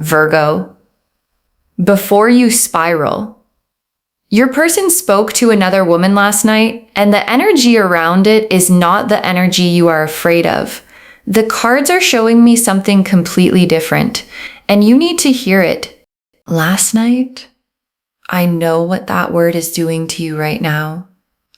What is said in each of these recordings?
Virgo, before you spiral. Your person spoke to another woman last night, and the energy around it is not the energy you are afraid of. The cards are showing me something completely different, and you need to hear it. Last night, I know what that word is doing to you right now.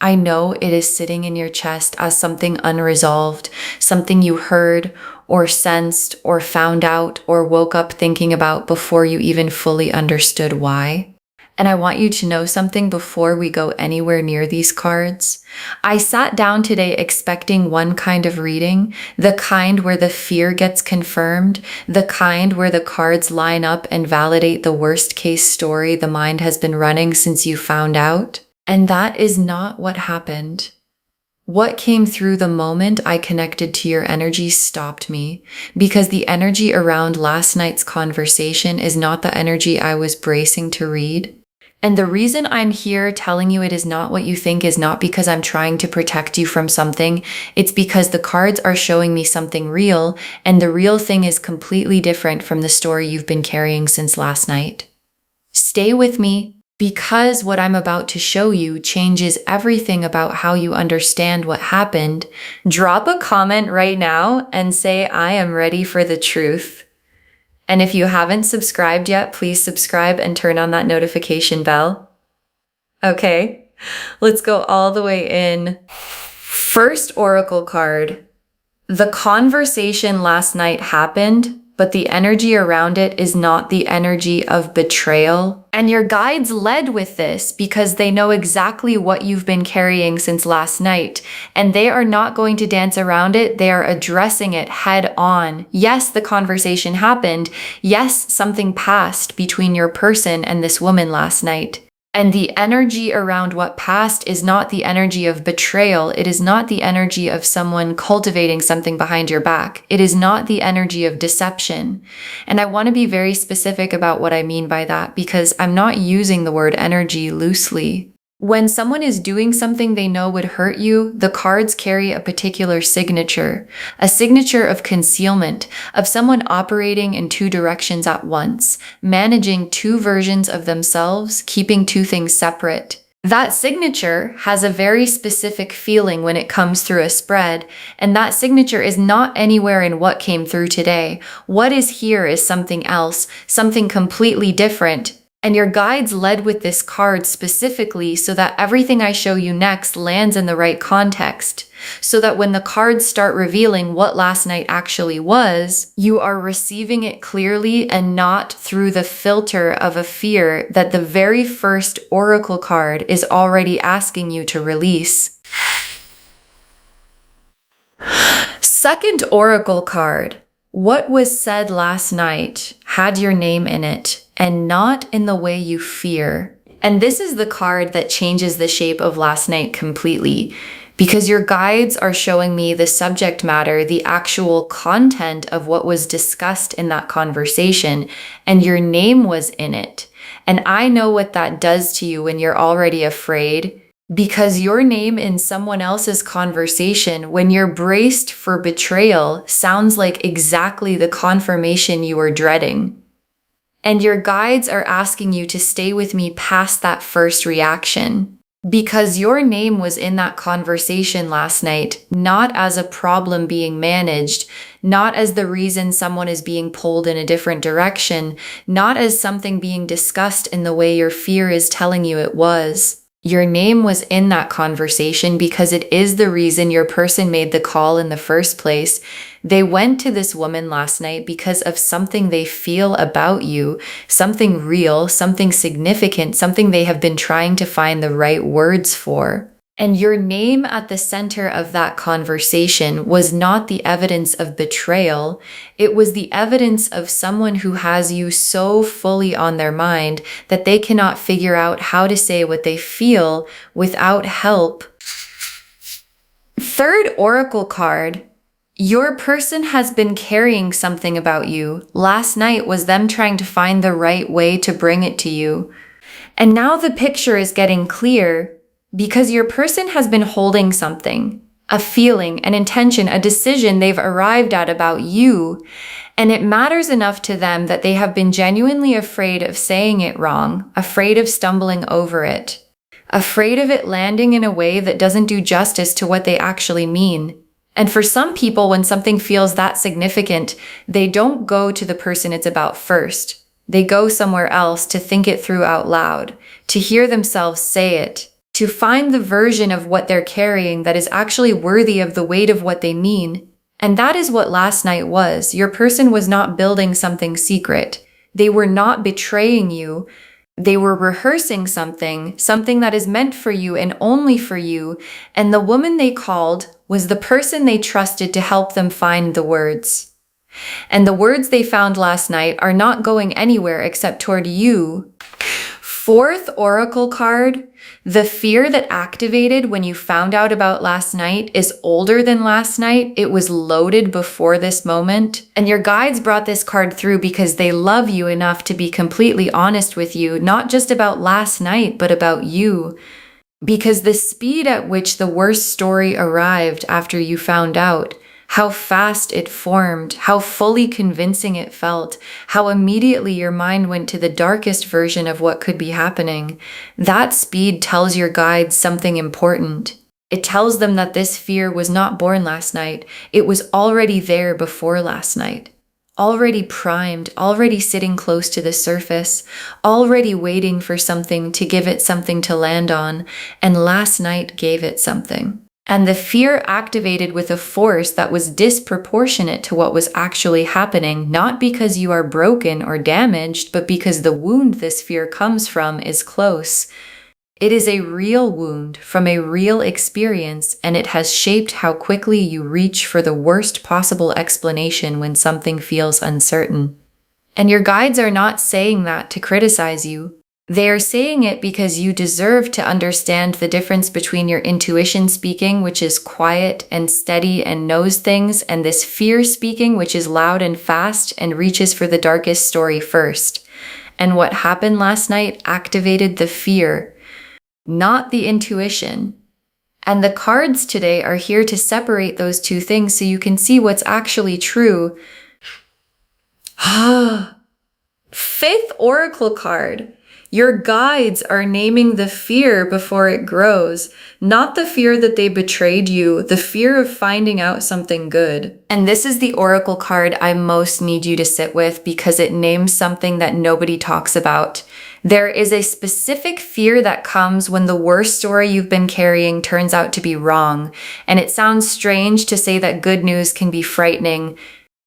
I know it is sitting in your chest as something unresolved, something you heard or sensed or found out or woke up thinking about before you even fully understood why. And I want you to know something before we go anywhere near these cards. I sat down today expecting one kind of reading, the kind where the fear gets confirmed, the kind where the cards line up and validate the worst case story the mind has been running since you found out. And that is not what happened. What came through the moment I connected to your energy stopped me, because the energy around last night's conversation is not the energy I was bracing to read. And the reason I'm here telling you it is not what you think is not because I'm trying to protect you from something. It's because the cards are showing me something real, and the real thing is completely different from the story you've been carrying since last night. Stay with me, because what I'm about to show you changes everything about how you understand what happened. Drop a comment right now and say, I am ready for the truth. And if you haven't subscribed yet, please subscribe and turn on that notification bell. Okay, let's go all the way in. First oracle card. The conversation last night happened, but the energy around it is not the energy of betrayal. And your guides led with this because they know exactly what you've been carrying since last night, and they are not going to dance around it. They are addressing it head on. Yes, the conversation happened. Yes, something passed between your person and this woman last night. And the energy around what passed is not the energy of betrayal. It is not the energy of someone cultivating something behind your back. It is not the energy of deception. And I want to be very specific about what I mean by that, because I'm not using the word energy loosely. When someone is doing something they know would hurt you, the cards carry a particular signature, a signature of concealment, of someone operating in two directions at once, managing two versions of themselves, keeping two things separate. That signature has a very specific feeling when it comes through a spread, and that signature is not anywhere in what came through today. What is here is something else, something completely different. And your guides led with this card specifically so that everything I show you next lands in the right context, so that when the cards start revealing what last night actually was, you are receiving it clearly and not through the filter of a fear that the very first oracle card is already asking you to release. Second oracle card. What was said last night had your name in it, and not in the way you fear. And this is the card that changes the shape of last night completely, because your guides are showing me the subject matter, the actual content of what was discussed in that conversation, and your name was in it. And I know what that does to you when you're already afraid, because your name in someone else's conversation, when you're braced for betrayal, sounds like exactly the confirmation you were dreading. And your guides are asking you to stay with me past that first reaction, because your name was in that conversation last night, not as a problem being managed, not as the reason someone is being pulled in a different direction, not as something being discussed in the way your fear is telling you it was. Your name was in that conversation because it is the reason your person made the call in the first place. They went to this woman last night because of something they feel about you, something real, something significant, something they have been trying to find the right words for. And your name at the center of that conversation was not the evidence of betrayal. It was the evidence of someone who has you so fully on their mind that they cannot figure out how to say what they feel without help. Third oracle card. Your person has been carrying something about you. Last night was them trying to find the right way to bring it to you. And now the picture is getting clear, because your person has been holding something, a feeling, an intention, a decision they've arrived at about you, and it matters enough to them that they have been genuinely afraid of saying it wrong, afraid of stumbling over it, afraid of it landing in a way that doesn't do justice to what they actually mean. And for some people, when something feels that significant, they don't go to the person it's about first. They go somewhere else to think it through out loud, to hear themselves say it, to find the version of what they're carrying that is actually worthy of the weight of what they mean. And that is what last night was. Your person was not building something secret. They were not betraying you. They were rehearsing something that is meant for you and only for you. And the woman they called was the person they trusted to help them find the words. And the words they found last night are not going anywhere except toward you. Fourth oracle card, the fear that activated when you found out about last night is older than last night. It was loaded before this moment. And your guides brought this card through because they love you enough to be completely honest with you, not just about last night, but about you. Because the speed at which the worst story arrived after you found out, how fast it formed, how fully convincing it felt, how immediately your mind went to the darkest version of what could be happening. That speed tells your guides something important. It tells them that this fear was not born last night. It was already there before last night. Already primed, already sitting close to the surface, already waiting for something to give it something to land on, and last night gave it something. And the fear activated with a force that was disproportionate to what was actually happening, not because you are broken or damaged, but because the wound this fear comes from is close. It is a real wound from a real experience, and it has shaped how quickly you reach for the worst possible explanation when something feels uncertain. And your guides are not saying that to criticize you. They are saying it because you deserve to understand the difference between your intuition speaking, which is quiet and steady and knows things, and this fear speaking, which is loud and fast and reaches for the darkest story first. And what happened last night activated the fear, not the intuition. And the cards today are here to separate those two things so you can see what's actually true. Fifth oracle card. Your guides are naming the fear before it grows, not the fear that they betrayed you, the fear of finding out something good. And this is the oracle card I most need you to sit with because it names something that nobody talks about. There is a specific fear that comes when the worst story you've been carrying turns out to be wrong. And it sounds strange to say that good news can be frightening,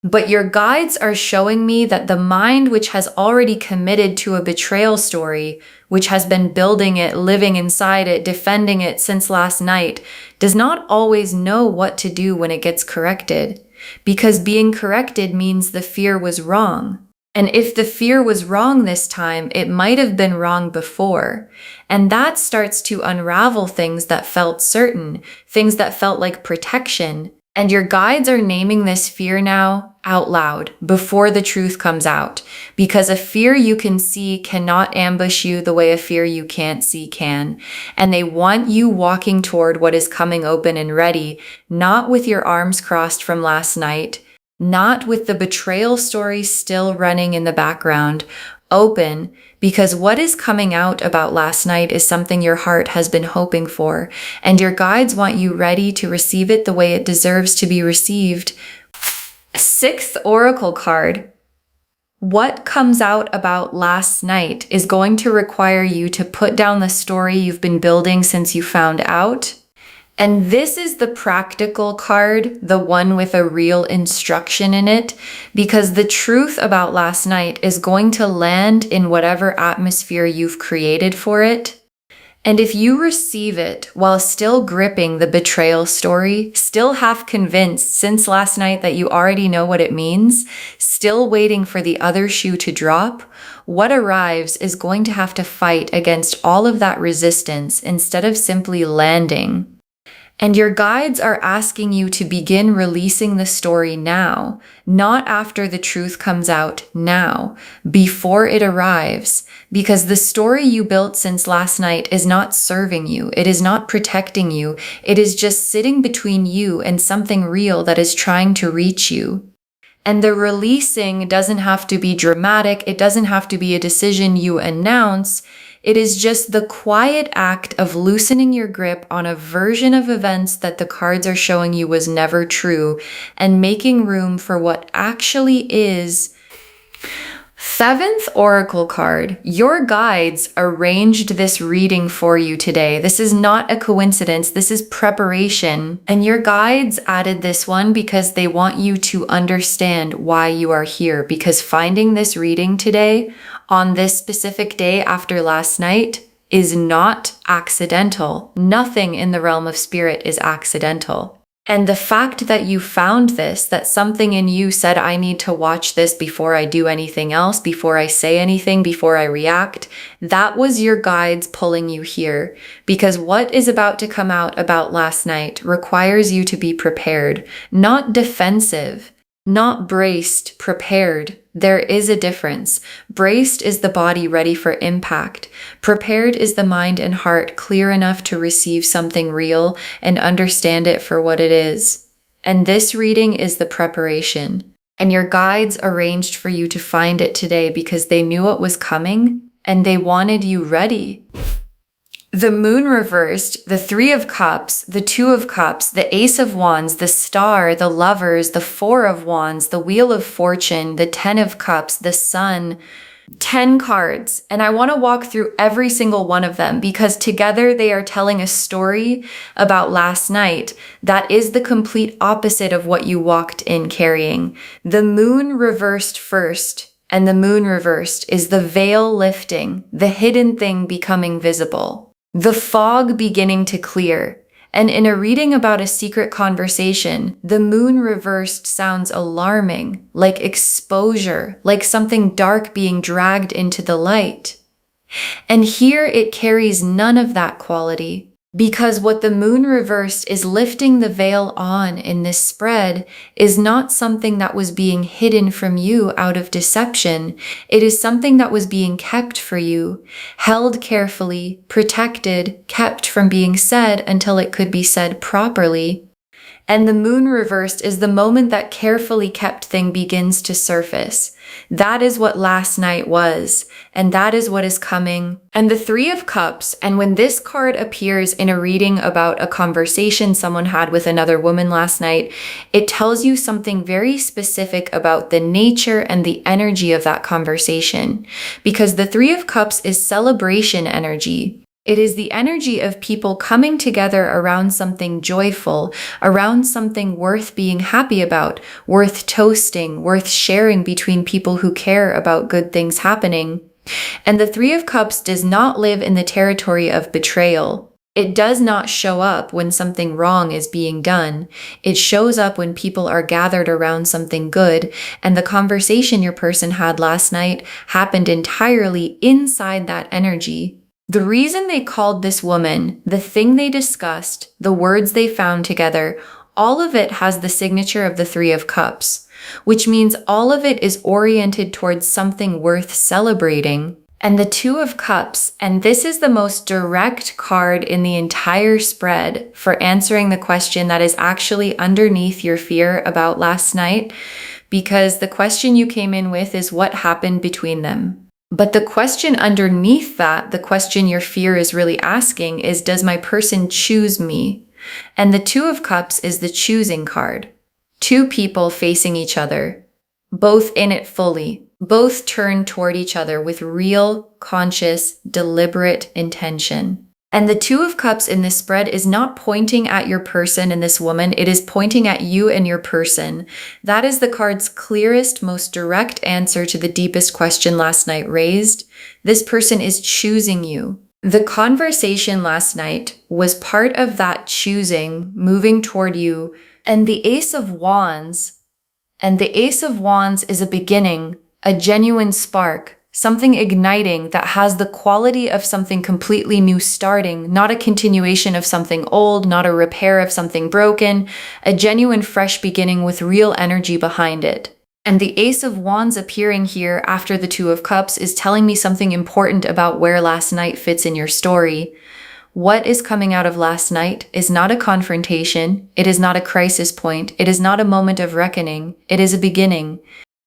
but your guides are showing me that the mind which has already committed to a betrayal story, which has been building it, living inside it, defending it since last night, does not always know what to do when it gets corrected. Because being corrected means the fear was wrong. And if the fear was wrong this time, it might have been wrong before. And that starts to unravel things that felt certain, things that felt like protection. And your guides are naming this fear now out loud before the truth comes out, because a fear you can see cannot ambush you the way a fear you can't see can. And they want you walking toward what is coming open and ready, not with your arms crossed from last night, not with the betrayal story still running in the background, open, because what is coming out about last night is something your heart has been hoping for, and your guides want you ready to receive it the way it deserves to be received. Sixth oracle card. What comes out about last night is going to require you to put down the story you've been building since you found out. And this is the practical card, the one with a real instruction in it, because the truth about last night is going to land in whatever atmosphere you've created for it. And if you receive it while still gripping the betrayal story, still half convinced since last night that you already know what it means, still waiting for the other shoe to drop, what arrives is going to have to fight against all of that resistance instead of simply landing. And your guides are asking you to begin releasing the story now, not after the truth comes out now, before it arrives, because the story you built since last night is not serving you. It is not protecting you. It is just sitting between you and something real that is trying to reach you. And the releasing doesn't have to be dramatic. It doesn't have to be a decision you announce. It is just the quiet act of loosening your grip on a version of events that the cards are showing you was never true and making room for what actually is. Seventh oracle card. Your guides arranged this reading for you today. This is not a coincidence. This is preparation. And your guides added this one because they want you to understand why you are here. Because finding this reading today on this specific day after last night is not accidental. Nothing in the realm of spirit is accidental. And the fact that you found this, that something in you said, I need to watch this before I do anything else, before I say anything, before I react, that was your guides pulling you here. Because what is about to come out about last night requires you to be prepared, not defensive. Not braced, prepared. There is a difference. Braced is the body ready for impact. Prepared is the mind and heart clear enough to receive something real and understand it for what it is. And this reading is the preparation. And your guides arranged for you to find it today because they knew it was coming and they wanted you ready. The moon reversed, the 3 of cups, the 2 of cups, the ace of wands, the star, the lovers, the 4 of wands, the wheel of fortune, the 10 of cups, the sun, 10 cards. And I want to walk through every single one of them because together they are telling a story about last night that is the complete opposite of what you walked in carrying. The moon reversed first, and the moon reversed is the veil lifting, the hidden thing becoming visible. The fog beginning to clear. And in a reading about a secret conversation, the moon reversed sounds alarming, like exposure, like something dark being dragged into the light. And here it carries none of that quality. Because what the moon reversed is lifting the veil on in this spread is not something that was being hidden from you out of deception. It is something that was being kept for you, held carefully, protected, kept from being said until it could be said properly. And the moon reversed is the moment that carefully kept thing begins to surface. That is what last night was, and that is what is coming. And the 3 of cups, and when this card appears in a reading about a conversation someone had with another woman last night, it tells you something very specific about the nature and the energy of that conversation. Because the 3 of cups is celebration energy. It is the energy of people coming together around something joyful, around something worth being happy about, worth toasting, worth sharing between people who care about good things happening. And the 3 of Cups does not live in the territory of betrayal. It does not show up when something wrong is being done. It shows up when people are gathered around something good, and the conversation your person had last night happened entirely inside that energy. The reason they called this woman, the thing they discussed, the words they found together, all of it has the signature of the 3 of Cups, which means all of it is oriented towards something worth celebrating. And the 2 of Cups, and this is the most direct card in the entire spread for answering the question that is actually underneath your fear about last night, because the question you came in with is what happened between them. But the question underneath that, the question your fear is really asking is, does my person choose me? And the 2 of Cups is the choosing card. 2 people facing each other, both in it fully, both turned toward each other with real, conscious, deliberate intention. And the 2 of Cups in this spread is not pointing at your person and this woman, it is pointing at you and your person. That is the card's clearest, most direct answer to the deepest question last night raised. This person is choosing you. The conversation last night was part of that choosing, moving toward you, and the Ace of Wands. And the Ace of Wands is a beginning, a genuine spark, something igniting that has the quality of something completely new starting, not a continuation of something old, not a repair of something broken, a genuine fresh beginning with real energy behind it. And the Ace of Wands appearing here after the Two of Cups is telling me something important about where last night fits in your story. What is coming out of last night is not a confrontation, it is not a crisis point, it is not a moment of reckoning, it is a beginning.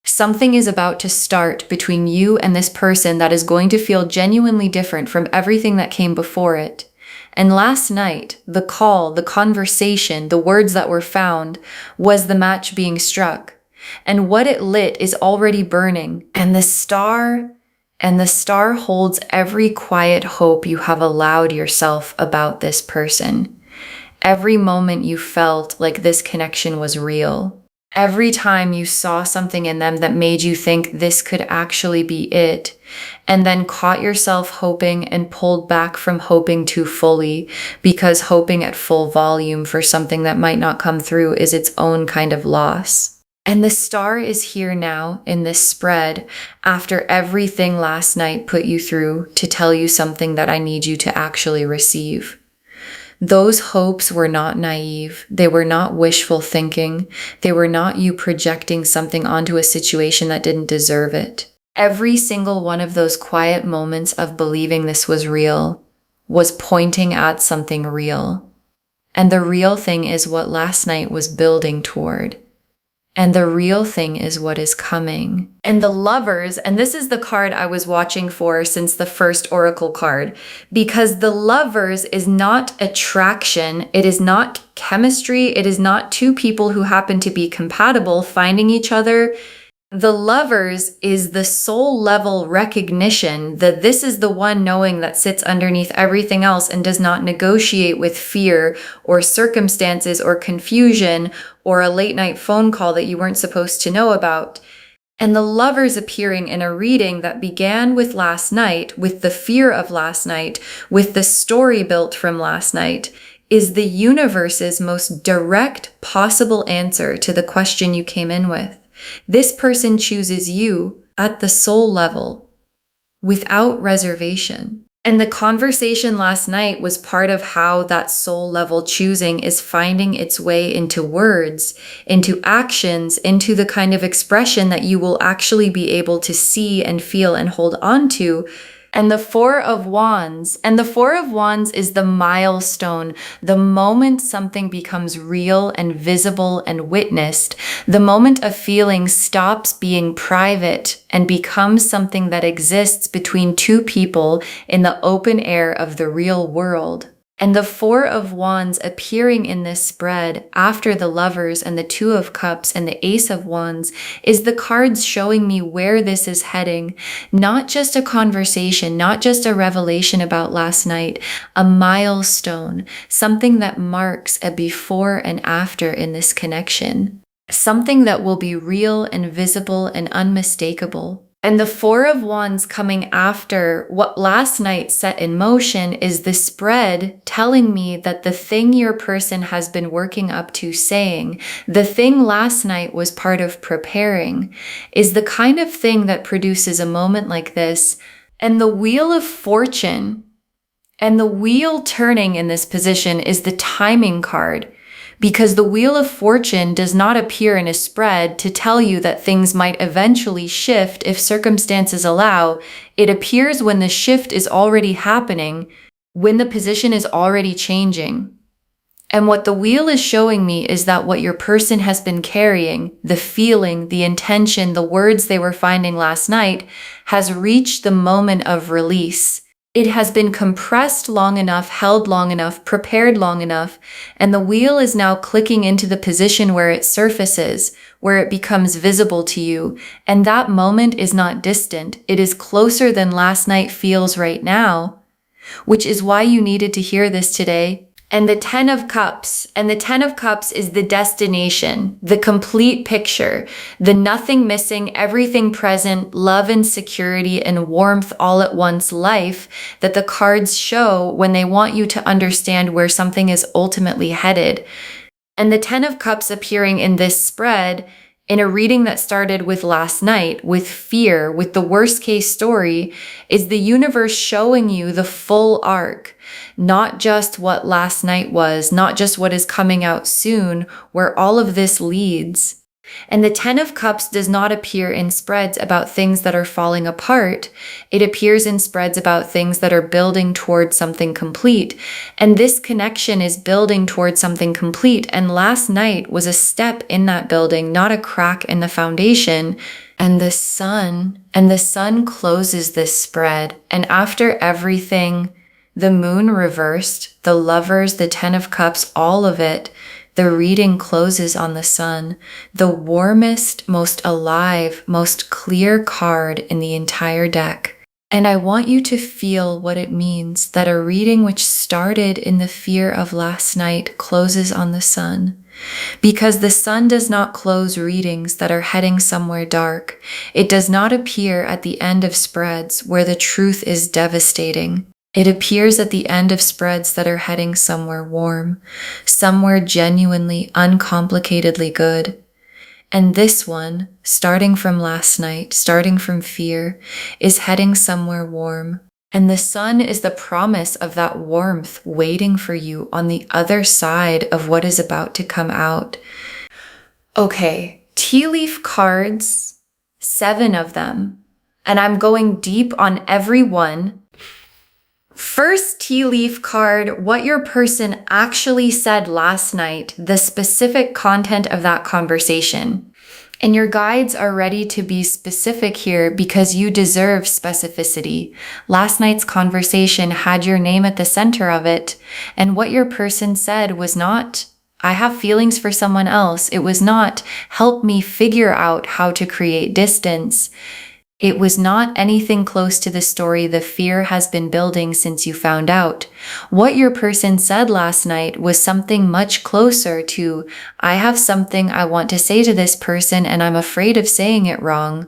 Something is about to start between you and this person that is going to feel genuinely different from everything that came before it. And last night, the call, the conversation, the words that were found was the match being struck. And what it lit is already burning. And the star holds every quiet hope you have allowed yourself about this person. Every moment you felt like this connection was real. Every time you saw something in them that made you think this could actually be it, and then caught yourself hoping and pulled back from hoping too fully, because hoping at full volume for something that might not come through is its own kind of loss. And the star is here now in this spread after everything last night put you through to tell you something that I need you to actually receive. Those hopes were not naive. They were not wishful thinking. They were not you projecting something onto a situation that didn't deserve it. Every single one of those quiet moments of believing this was real was pointing at something real. And the real thing is what last night was building toward. And the real thing is what is coming. And the Lovers, and this is the card I was watching for since the first Oracle card, because the Lovers is not attraction, it is not chemistry, it is not two people who happen to be compatible finding each other. The Lovers is the soul level recognition that this is the one knowing that sits underneath everything else and does not negotiate with fear or circumstances or confusion or a late night phone call that you weren't supposed to know about. And the Lovers appearing in a reading that began with last night, with the fear of last night, with the story built from last night, is the universe's most direct possible answer to the question you came in with. This person chooses you at the soul level, without reservation. And the conversation last night was part of how that soul level choosing is finding its way into words, into actions, into the kind of expression that you will actually be able to see and feel and hold on to. And the Four of Wands, is the milestone, the moment something becomes real and visible and witnessed, the moment a feeling stops being private and becomes something that exists between two people in the open air of the real world. And the Four of Wands appearing in this spread after the Lovers and the Two of Cups and the Ace of Wands is the cards showing me where this is heading. Not just a conversation, not just a revelation about last night, a milestone, something that marks a before and after in this connection. Something that will be real and visible and unmistakable. And the Four of Wands coming after what last night set in motion is the spread telling me that the thing your person has been working up to saying, the thing last night was part of preparing, is the kind of thing that produces a moment like this. And the Wheel of Fortune and the wheel turning in this position is the timing card. Because the Wheel of Fortune does not appear in a spread to tell you that things might eventually shift if circumstances allow. It appears when the shift is already happening, when the position is already changing. And what the wheel is showing me is that what your person has been carrying, the feeling, the intention, the words they were finding last night, has reached the moment of release. It has been compressed long enough, held long enough, prepared long enough, and the wheel is now clicking into the position where it surfaces, where it becomes visible to you. And that moment is not distant. It is closer than last night feels right now, which is why you needed to hear this today. And the Ten of Cups, is the destination, the complete picture, the nothing missing, everything present, love and security and warmth all at once life that the cards show when they want you to understand where something is ultimately headed. And the Ten of Cups appearing in this spread In a reading that started with last night, with fear, with the worst case story, is the universe showing you the full arc, not just what last night was, not just what is coming out soon, where all of this leads. And the Ten of Cups does not appear in spreads about things that are falling apart. It appears in spreads about things that are building towards something complete. And this connection is building towards something complete. And last night was a step in that building, not a crack in the foundation. And the sun closes this spread. And after everything, the moon reversed, the lovers, the Ten of Cups, all of it, the reading closes on the sun, the warmest, most alive, most clear card in the entire deck. And I want you to feel what it means that a reading which started in the fear of last night closes on the sun. Because the sun does not close readings that are heading somewhere dark. It does not appear at the end of spreads where the truth is devastating. It appears at the end of spreads that are heading somewhere warm, somewhere genuinely, uncomplicatedly good. And this one, starting from last night, starting from fear, is heading somewhere warm. And the sun is the promise of that warmth waiting for you on the other side of what is about to come out. Okay, tea leaf cards, 7 of them. And I'm going deep on every one. First tea leaf card, what your person actually said last night, the specific content of that conversation. And your guides are ready to be specific here because you deserve specificity. Last night's conversation had your name at the center of it, and what your person said was not, I have feelings for someone else. It was not, help me figure out how to create distance. It was not anything close to the story the fear has been building since you found out. What your person said last night was something much closer to, I have something I want to say to this person and I'm afraid of saying it wrong.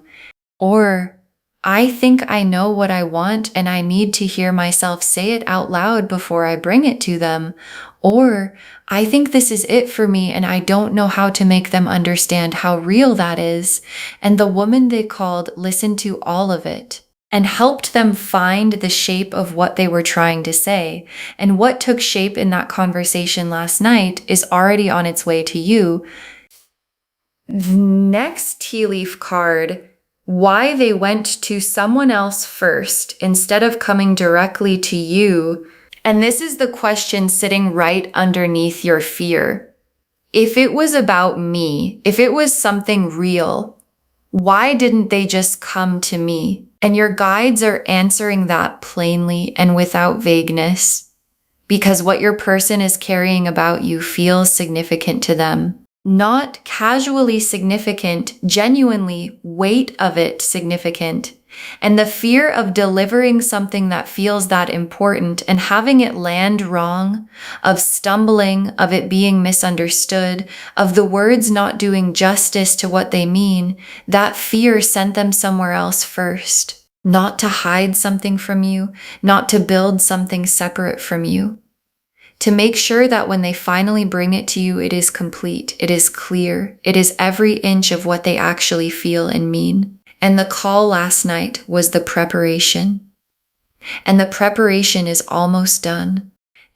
Or, I think I know what I want and I need to hear myself say it out loud before I bring it to them. Or, I think this is it for me and I don't know how to make them understand how real that is. And the woman they called listened to all of it and helped them find the shape of what they were trying to say. And what took shape in that conversation last night is already on its way to you. Next tea leaf card, why they went to someone else first instead of coming directly to you. And this is the question sitting right underneath your fear. If it was about me, if it was something real, why didn't they just come to me? And your guides are answering that plainly and without vagueness, because what your person is carrying about you feels significant to them. Not casually significant, genuinely weight of it significant. And the fear of delivering something that feels that important and having it land wrong, of stumbling, of it being misunderstood, of the words not doing justice to what they mean, that fear sent them somewhere else first. Not to hide something from you, not to build something separate from you. To make sure that when they finally bring it to you, it is complete, it is clear, it is every inch of what they actually feel and mean. And the call last night was the preparation. And the preparation is almost done.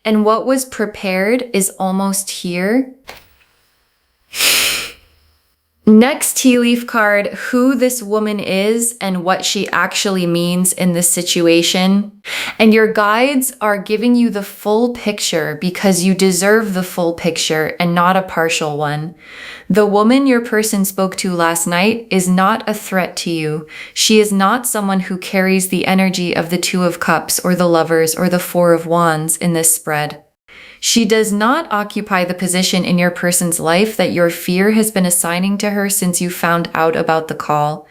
And what was prepared is almost here. Next tea leaf card, who this woman is and what she actually means in this situation. And your guides are giving you the full picture because you deserve the full picture and not a partial one. The woman your person spoke to last night is not a threat to you. She is not someone who carries the energy of the Two of Cups or the Lovers or the Four of Wands in this spread. She does not occupy the position in your person's life that your fear has been assigning to her since you found out about the call.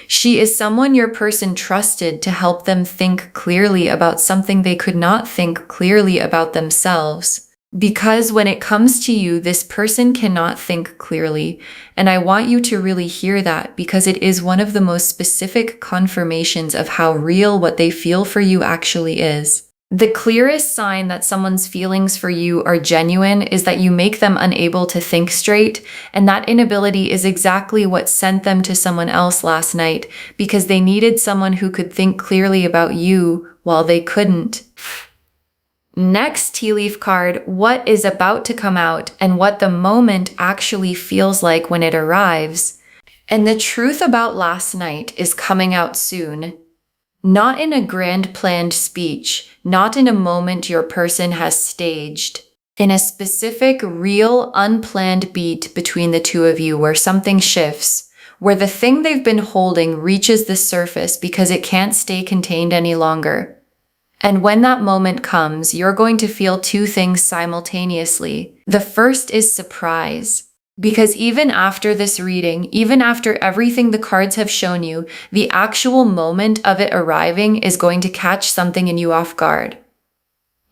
She is someone your person trusted to help them think clearly about something they could not think clearly about themselves. Because when it comes to you, this person cannot think clearly. And I want you to really hear that because it is one of the most specific confirmations of how real what they feel for you actually is. The clearest sign that someone's feelings for you are genuine is that you make them unable to think straight, and that inability is exactly what sent them to someone else last night, because they needed someone who could think clearly about you while they couldn't. Next tea leaf card, what is about to come out and what the moment actually feels like when it arrives. And the truth about last night is coming out soon. Not in a grand planned speech, not in a moment your person has staged. In a specific, real, unplanned beat between the two of you where something shifts, where the thing they've been holding reaches the surface because it can't stay contained any longer. And when that moment comes, you're going to feel two things simultaneously. The first is surprise. Because even after this reading, even after everything the cards have shown you, the actual moment of it arriving is going to catch something in you off guard.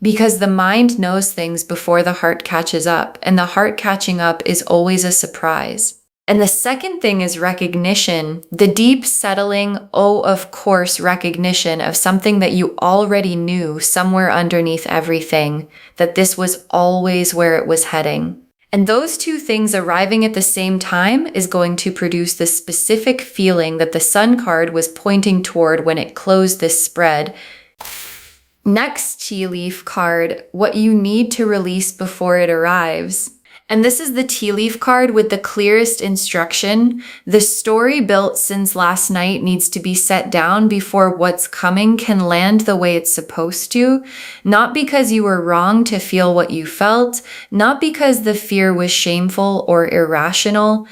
Because the mind knows things before the heart catches up, and the heart catching up is always a surprise. And the second thing is recognition, the deep settling, oh, of course, recognition of something that you already knew somewhere underneath everything, that this was always where it was heading. And those two things arriving at the same time is going to produce the specific feeling that the Sun card was pointing toward when it closed this spread. Next tea leaf card, what you need to release before it arrives. And this is the tea leaf card with the clearest instruction. The story built since last night needs to be set down before what's coming can land the way it's supposed to. Not because you were wrong to feel what you felt, not because the fear was shameful or irrational,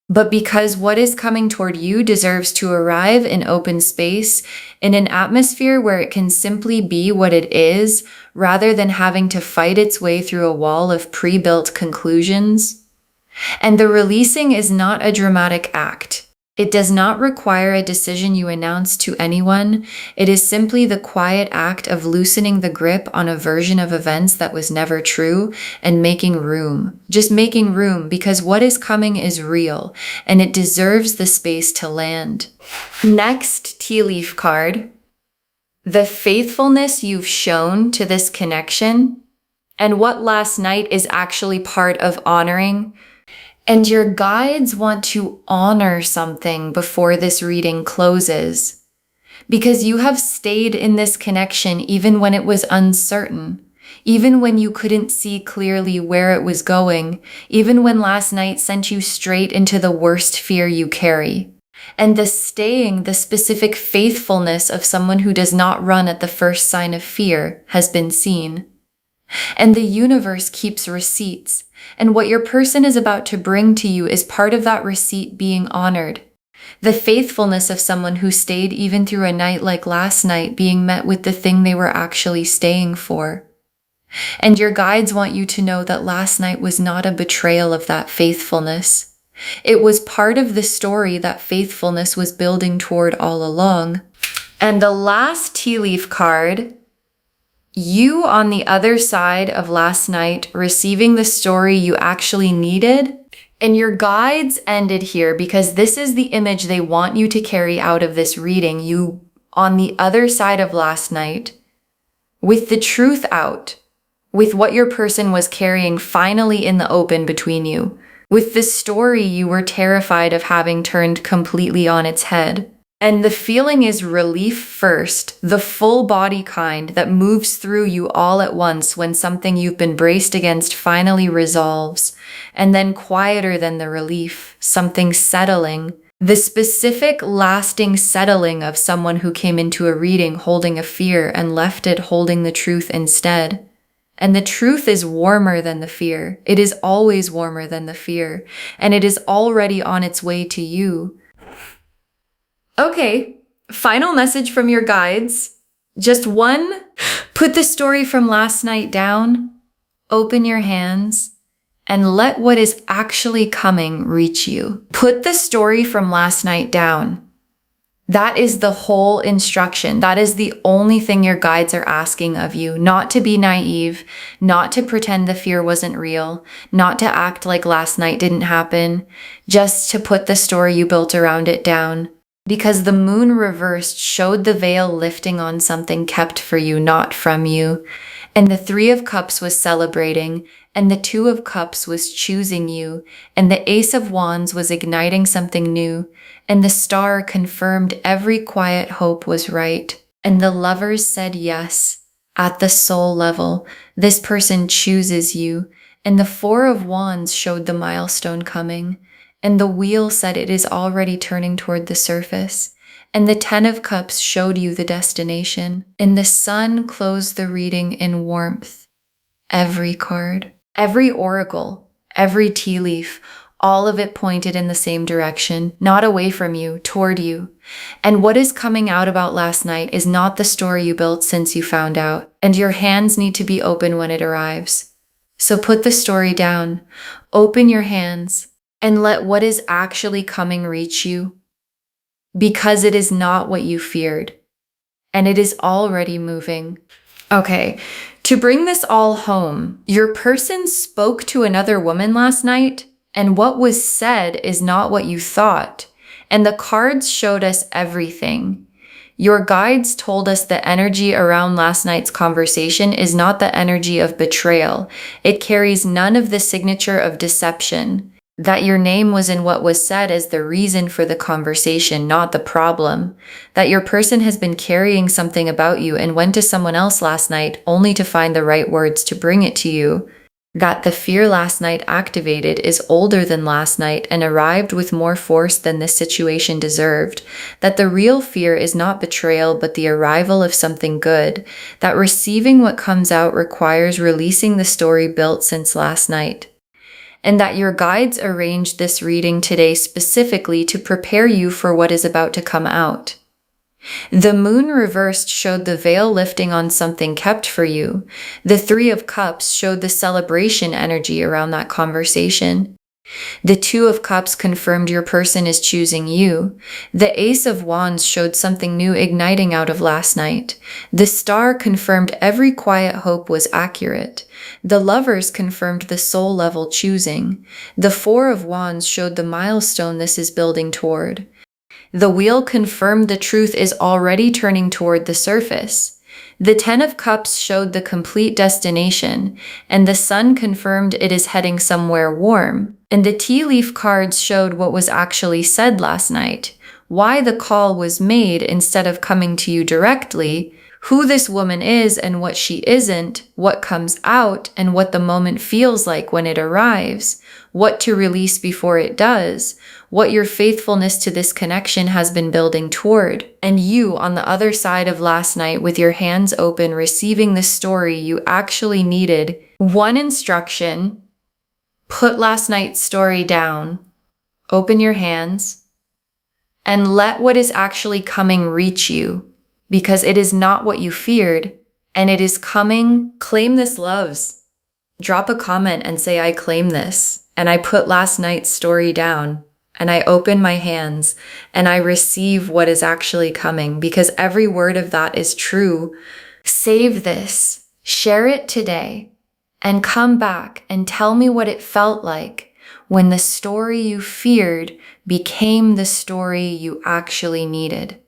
but because what is coming toward you deserves to arrive in open space, in an atmosphere where it can simply be what it is, rather than having to fight its way through a wall of pre-built conclusions. And the releasing is not a dramatic act. It does not require a decision you announce to anyone. It is simply the quiet act of loosening the grip on a version of events that was never true and making room. Just making room, because what is coming is real and it deserves the space to land. Next tea leaf card. The faithfulness you've shown to this connection and what last night is actually part of honoring. And your guides want to honor something before this reading closes, because you have stayed in this connection even when it was uncertain, even when you couldn't see clearly where it was going, even when last night sent you straight into the worst fear you carry. And the staying, the specific faithfulness of someone who does not run at the first sign of fear has been seen. And the universe keeps receipts, and what your person is about to bring to you is part of that receipt being honored. The faithfulness of someone who stayed even through a night like last night being met with the thing they were actually staying for. And your guides want you to know that last night was not a betrayal of that faithfulness. It was part of the story that faithfulness was building toward all along. And the last tea leaf card, you on the other side of last night receiving the story you actually needed, and your guides ended here because this is the image they want you to carry out of this reading. You on the other side of last night, with the truth out, with what your person was carrying finally in the open between you, with the story you were terrified of having turned completely on its head. And the feeling is relief first, the full body kind that moves through you all at once when something you've been braced against finally resolves. And then quieter than the relief, something settling. The specific lasting settling of someone who came into a reading holding a fear and left it holding the truth instead. And the truth is warmer than the fear. It is always warmer than the fear. And it is already on its way to you. Okay, final message from your guides. Just one. Put the story from last night down, open your hands, and let what is actually coming reach you. Put the story from last night down. That is the whole instruction. That is the only thing your guides are asking of you. Not to be naive, not to pretend the fear wasn't real, not to act like last night didn't happen, just to put the story you built around it down. because the moon reversed showed the veil lifting on something kept for you, not from you. And the Three of Cups was celebrating, and the Two of Cups was choosing you, and the Ace of Wands was igniting something new, and the Star confirmed every quiet hope was right. And the Lovers said yes. At the soul level, this person chooses you, and the Four of Wands showed the milestone coming. And the Wheel said it is already turning toward the surface. And the Ten of Cups showed you the destination. And the Sun closed the reading in warmth. Every card, every oracle, every tea leaf, all of it pointed in the same direction, not away from you, toward you. And what is coming out about last night is not the story you built since you found out. And your hands need to be open when it arrives. So put the story down, open your hands, and let what is actually coming reach you, because it is not what you feared, and it is already moving. Okay, to bring this all home, your person spoke to another woman last night, and what was said is not what you thought, and the cards showed us everything. Your guides told us the energy around last night's conversation is not the energy of betrayal. It carries none of the signature of deception. That your name was in what was said as the reason for the conversation, not the problem. That your person has been carrying something about you and went to someone else last night only to find the right words to bring it to you. That the fear last night activated is older than last night and arrived with more force than this situation deserved. That the real fear is not betrayal but the arrival of something good. That receiving what comes out requires releasing the story built since last night. And that your guides arranged this reading today specifically to prepare you for what is about to come out. The moon reversed showed the veil lifting on something kept for you. The Three of Cups showed the celebration energy around that conversation. The Two of Cups confirmed your person is choosing you. The Ace of Wands showed something new igniting out of last night. The Star confirmed every quiet hope was accurate. The Lovers confirmed the soul level choosing. The Four of Wands showed the milestone this is building toward. The Wheel confirmed the truth is already turning toward the surface. The Ten of Cups showed the complete destination, and the Sun confirmed it is heading somewhere warm. And the tea leaf cards showed what was actually said last night, why the call was made instead of coming to you directly, who this woman is and what she isn't, what comes out and what the moment feels like when it arrives, what to release before it does, what your faithfulness to this connection has been building toward, and you on the other side of last night with your hands open receiving the story you actually needed. One instruction: put last night's story down, open your hands, and let what is actually coming reach you, because it is not what you feared, and it is coming. Claim this, loves. Drop a comment and say, I claim this, and I put last night's story down, and I open my hands, and I receive what is actually coming, because every word of that is true. Save this, share it today, and come back and tell me what it felt like when the story you feared became the story you actually needed.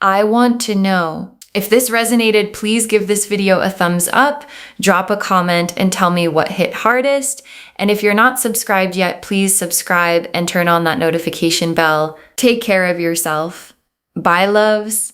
I want to know. If this resonated, please give this video a thumbs up, drop a comment, and tell me what hit hardest. And if you're not subscribed yet, please subscribe and turn on that notification bell. Take care of yourself. Bye, loves.